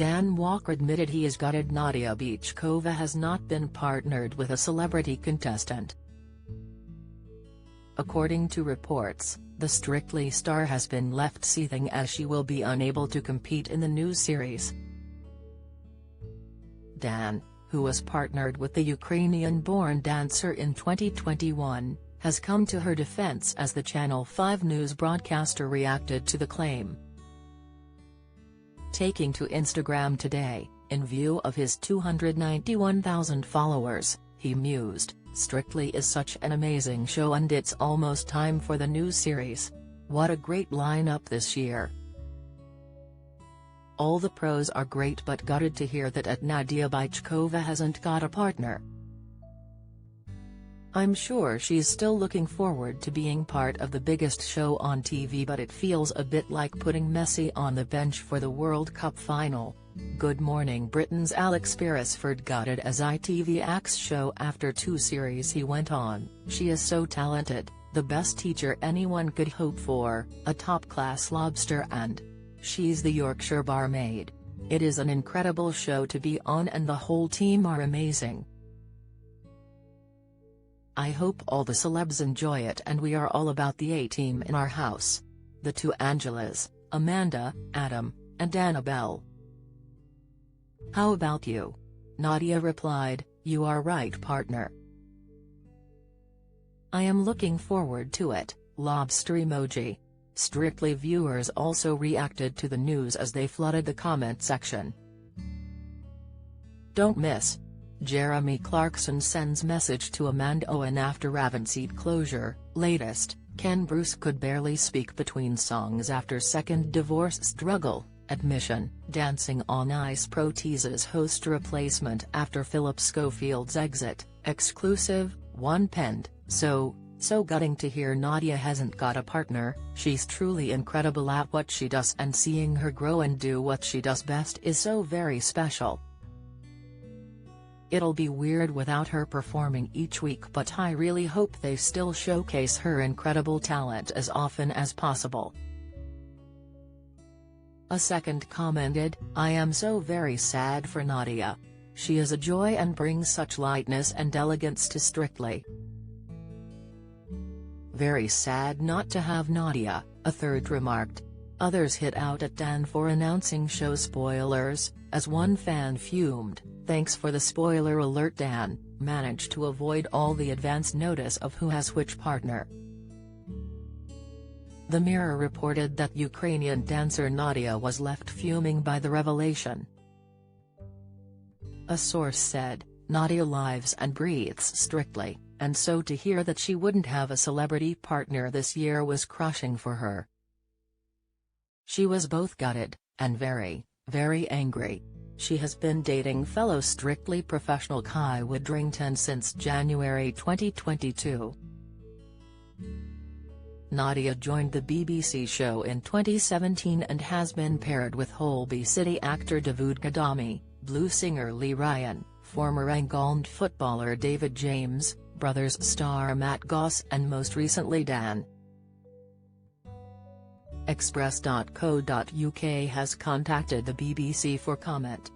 Dan Walker admitted he is gutted Nadia Bychkova has not been partnered with a celebrity contestant. According to reports, the Strictly star has been left seething as she will be unable to compete in the new series. Dan, who was partnered with the Ukrainian-born dancer in 2021, has come to her defense as the Channel 5 News broadcaster reacted to the claim. Taking to Instagram today, in view of his 291,000 followers, he mused, "Strictly is such an amazing show and it's almost time for the new series. What a great lineup this year. All the pros are great, but gutted to hear that Nadia Bychkova hasn't got a partner. I'm sure she's still looking forward to being part of the biggest show on TV, but it feels a bit like putting Messi on the bench for the World Cup final." Good Morning Britain's Alex Beresford gutted as ITV axed show after 2 series he went on. "She is so talented, the best teacher anyone could hope for, a top-class lobster, and she's the Yorkshire barmaid. It is an incredible show to be on and the whole team are amazing. I hope all the celebs enjoy it, and we are all about the A-team in our house. The 2 Angelas, Amanda, Adam, and Annabelle. How about you?" Nadia replied, "You are right, partner. I am looking forward to it, lobster emoji." Strictly viewers also reacted to the news as they flooded the comment section. "Don't miss. Jeremy Clarkson sends message to Amanda Owen after Ravenseat closure." Latest, Ken Bruce could barely speak between songs after second divorce struggle. Admission, Dancing on Ice Pro teases host replacement after Philip Schofield's exit. Exclusive, one penned, so gutting to hear Nadia hasn't got a partner. She's truly incredible at what she does, and seeing her grow and do what she does best is so very special. It'll be weird without her performing each week, but I really hope they still showcase her incredible talent as often as possible." A second commented, "I am so very sad for Nadia. She is a joy and brings such lightness and elegance to Strictly. Very sad not to have Nadia," a third remarked. Others hit out at Dan for announcing show spoilers, as one fan fumed, "Thanks for the spoiler alert, Dan, managed to avoid all the advance notice of who has which partner." The Mirror reported that Ukrainian dancer Nadia was left fuming by the revelation. A source said, "Nadia lives and breathes Strictly, and so to hear that she wouldn't have a celebrity partner this year was crushing for her. She was both gutted, and very, very angry. She has been dating fellow Strictly professional Kai Widdrington since January 2022. Nadia joined the BBC show in 2017 and has been paired with Holby City actor Davood Kadami, blues singer Lee Ryan, former England footballer David James, Brothers star Matt Goss, and most recently Dan. Express.co.uk has contacted the BBC for comment.